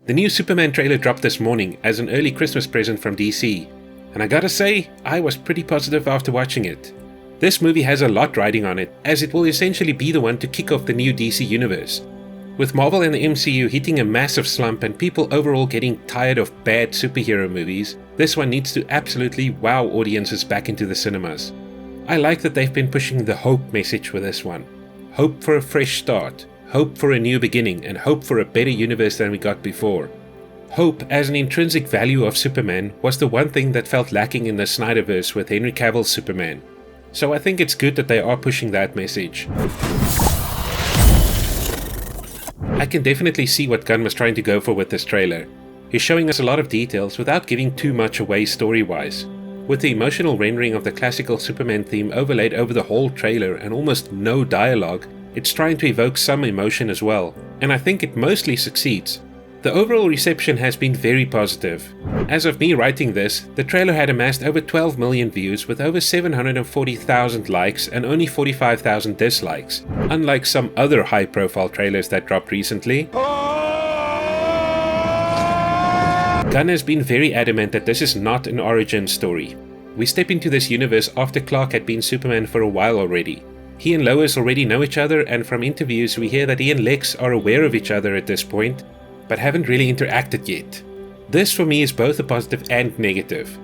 The new Superman trailer dropped this morning as an early Christmas present from DC, and I gotta say, I was pretty positive after watching it. This movie has a lot riding on it, as it will essentially be the one to kick off the new DC universe. With Marvel and the MCU hitting a massive slump and people overall getting tired of bad superhero movies, this one needs to absolutely wow audiences back into the cinemas. I like that they've been pushing the hope message with this one. Hope for a fresh start, hope for a new beginning, and hope for a better universe than we got before. Hope as an intrinsic value of Superman was the one thing that felt lacking in the Snyderverse with Henry Cavill's Superman. So I think it's good that they are pushing that message. I can definitely see what Gunn was trying to go for with this trailer. He's showing us a lot of details without giving too much away story-wise. With the emotional rendering of the classical Superman theme overlaid over the whole trailer and almost no dialogue, it's trying to evoke some emotion as well, and I think it mostly succeeds. The overall reception has been very positive. As of me writing this, the trailer had amassed over 12 million views with over 740,000 likes and only 45,000 dislikes, unlike some other high-profile trailers that dropped recently. Gunn has been very adamant that this is not an origin story. We step into this universe after Clark had been Superman for a while already. He and Lois already know each other, and from interviews we hear that he and Lex are aware of each other at this point, but haven't really interacted yet. This for me is both a positive and negative.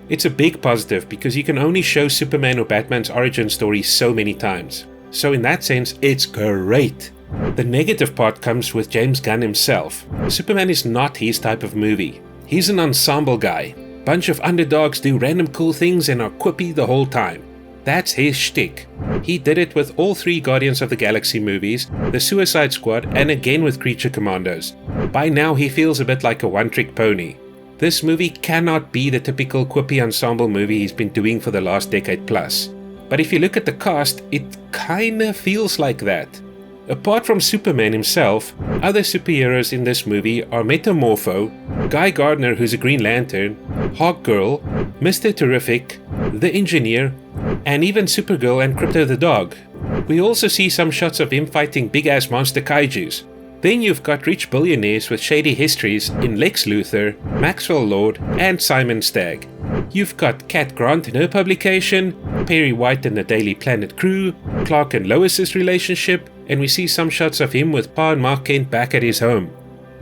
It's a big positive because you can only show Superman or Batman's origin story so many times. So in that sense, it's great. The negative part comes with James Gunn himself. Superman is not his type of movie. He's an ensemble guy. Bunch of underdogs do random cool things and are quippy the whole time. That's his shtick. He did it with all 3 Guardians of the Galaxy movies, the Suicide Squad, and again with Creature Commandos. By now he feels a bit like a one-trick pony. This movie cannot be the typical quippy ensemble movie he's been doing for the last decade plus. But if you look at the cast, it kinda feels like that. Apart from Superman himself, other superheroes in this movie are Metamorpho, Guy Gardner who's a Green Lantern, Hawkgirl, Mr. Terrific, The Engineer, and even Supergirl and Crypto the Dog. We also see some shots of him fighting big-ass monster kaijus. Then you've got rich billionaires with shady histories in Lex Luthor, Maxwell Lord, and Simon Stagg. You've got Kat Grant in her publication, Perry White and the Daily Planet crew, Clark and Lois's relationship, and we see some shots of him with Pa and Mark Kent back at his home.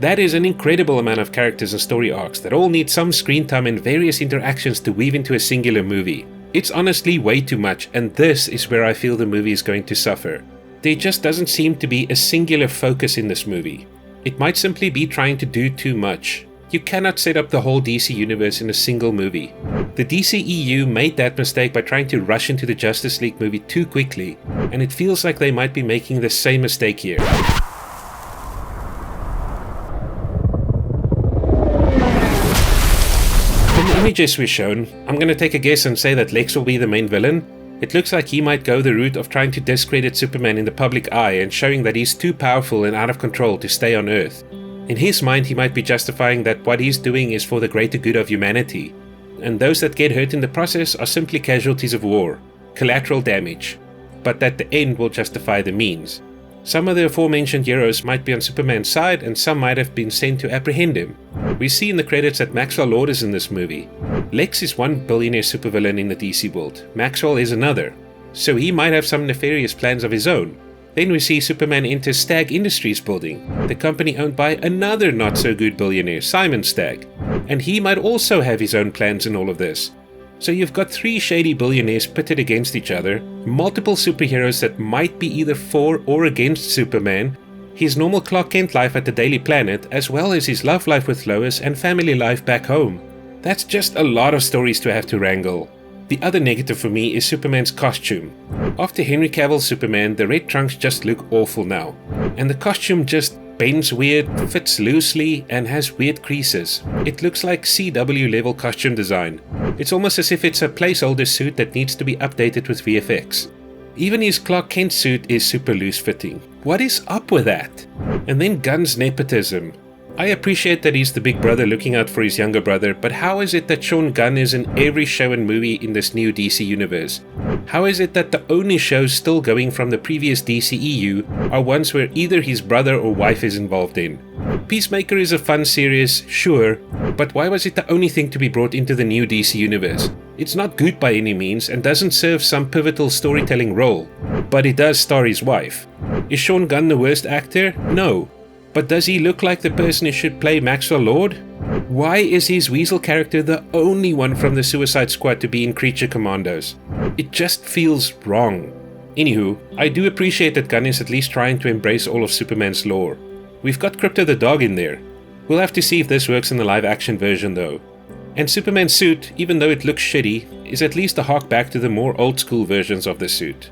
That is an incredible amount of characters and story arcs that all need some screen time and various interactions to weave into a singular movie. It's honestly way too much, and this is where I feel the movie is going to suffer. There just doesn't seem to be a singular focus in this movie. It might simply be trying to do too much. You cannot set up the whole DC universe in a single movie. The DCEU made that mistake by trying to rush into the Justice League movie too quickly, and it feels like they might be making the same mistake here. From the images we're shown, I'm gonna take a guess and say that Lex will be the main villain. It looks like he might go the route of trying to discredit Superman in the public eye and showing that he's too powerful and out of control to stay on Earth. In his mind, he might be justifying that what he's doing is for the greater good of humanity, and those that get hurt in the process are simply casualties of war, collateral damage, but that the end will justify the means. Some of the aforementioned heroes might be on Superman's side, and some might have been sent to apprehend him. We see in the credits that Maxwell Lord is in this movie. Lex is one billionaire supervillain in the DC world, Maxwell is another, so he might have some nefarious plans of his own. Then we see Superman enter Stagg Industries building, the company owned by another not-so-good billionaire, Simon Stagg, and he might also have his own plans in all of this. So you've got 3 shady billionaires pitted against each other, multiple superheroes that might be either for or against Superman, his normal Clark Kent life at the Daily Planet, as well as his love life with Lois and family life back home. That's just a lot of stories to have to wrangle. The other negative for me is Superman's costume. After Henry Cavill's Superman, the red trunks just look awful now, and the costume just bends weird, fits loosely, and has weird creases. It looks like CW level costume design. It's almost as if it's a placeholder suit that needs to be updated with VFX. Even his Clark Kent suit is super loose fitting. What is up with that? And then Gunn's nepotism. I appreciate that he's the big brother looking out for his younger brother, but how is it that Sean Gunn is in every show and movie in this new DC universe? How is it that the only shows still going from the previous DCEU are ones where either his brother or wife is involved in? Peacemaker is a fun series, sure, but why was it the only thing to be brought into the new DC universe? It's not good by any means and doesn't serve some pivotal storytelling role, but it does star his wife. Is Sean Gunn the worst actor? No. But does he look like the person who should play Maxwell Lord? Why is his Weasel character the only one from the Suicide Squad to be in Creature Commandos? It just feels wrong. Anywho, I do appreciate that Gunn is at least trying to embrace all of Superman's lore. We've got Krypto the dog in there. We'll have to see if this works in the live action version though. And Superman's suit, even though it looks shitty, is at least a hark back to the more old school versions of the suit.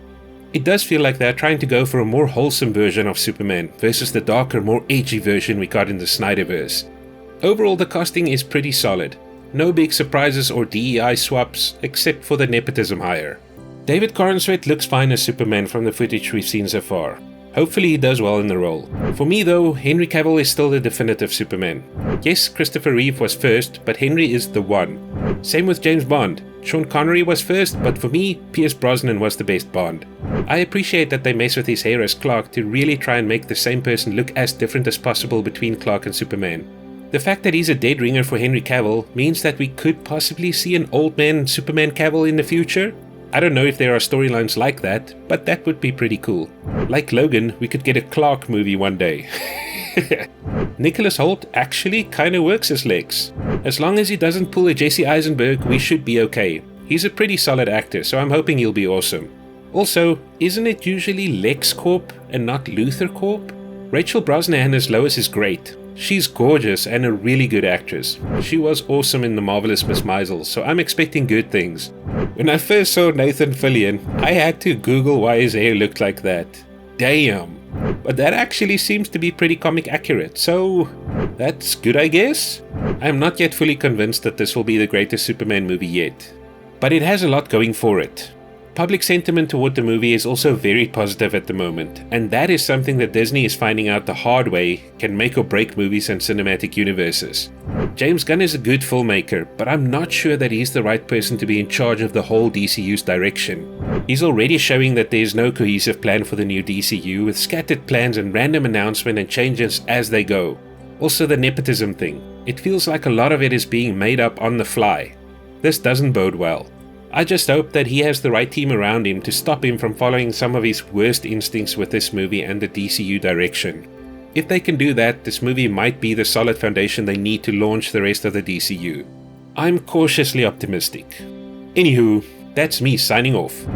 It does feel like they're trying to go for a more wholesome version of Superman versus the darker, more edgy version we got in the Snyderverse. Overall, the casting is pretty solid. No big surprises or DEI swaps, except for the nepotism hire. David Corenswet looks fine as Superman from the footage we've seen so far. Hopefully he does well in the role. For me though, Henry Cavill is still the definitive Superman. Yes, Christopher Reeve was first, but Henry is the one. Same with James Bond. Sean Connery was first, but for me, Pierce Brosnan was the best Bond. I appreciate that they mess with his hair as Clark to really try and make the same person look as different as possible between Clark and Superman. The fact that he's a dead ringer for Henry Cavill means that we could possibly see an old man Superman Cavill in the future. I don't know if there are storylines like that, but that would be pretty cool. Like Logan, we could get a Clark movie one day. Nicholas Hoult actually kinda works as Lex. As long as he doesn't pull a Jesse Eisenberg, we should be okay. He's a pretty solid actor, so I'm hoping he'll be awesome. Also, isn't it usually Lex Corp and not Luthor Corp? Rachel Brosnahan as Lois is great. She's gorgeous and a really good actress. She was awesome in The Marvelous Miss Maisel, so I'm expecting good things. When I first saw Nathan Fillion, I had to Google why his hair looked like that. Damn. But that actually seems to be pretty comic accurate, so that's good, I guess? I'm not yet fully convinced that this will be the greatest Superman movie yet, but it has a lot going for it. Public sentiment toward the movie is also very positive at the moment, and that is something that Disney is finding out the hard way can make or break movies and cinematic universes. James Gunn is a good filmmaker, but I'm not sure that he's the right person to be in charge of the whole DCU's direction. He's already showing that there is no cohesive plan for the new DCU, with scattered plans and random announcements and changes as they go. Also the nepotism thing. It feels like a lot of it is being made up on the fly. This doesn't bode well. I just hope that he has the right team around him to stop him from following some of his worst instincts with this movie and the DCU direction. If they can do that, this movie might be the solid foundation they need to launch the rest of the DCU. I'm cautiously optimistic. Anywho, that's me signing off.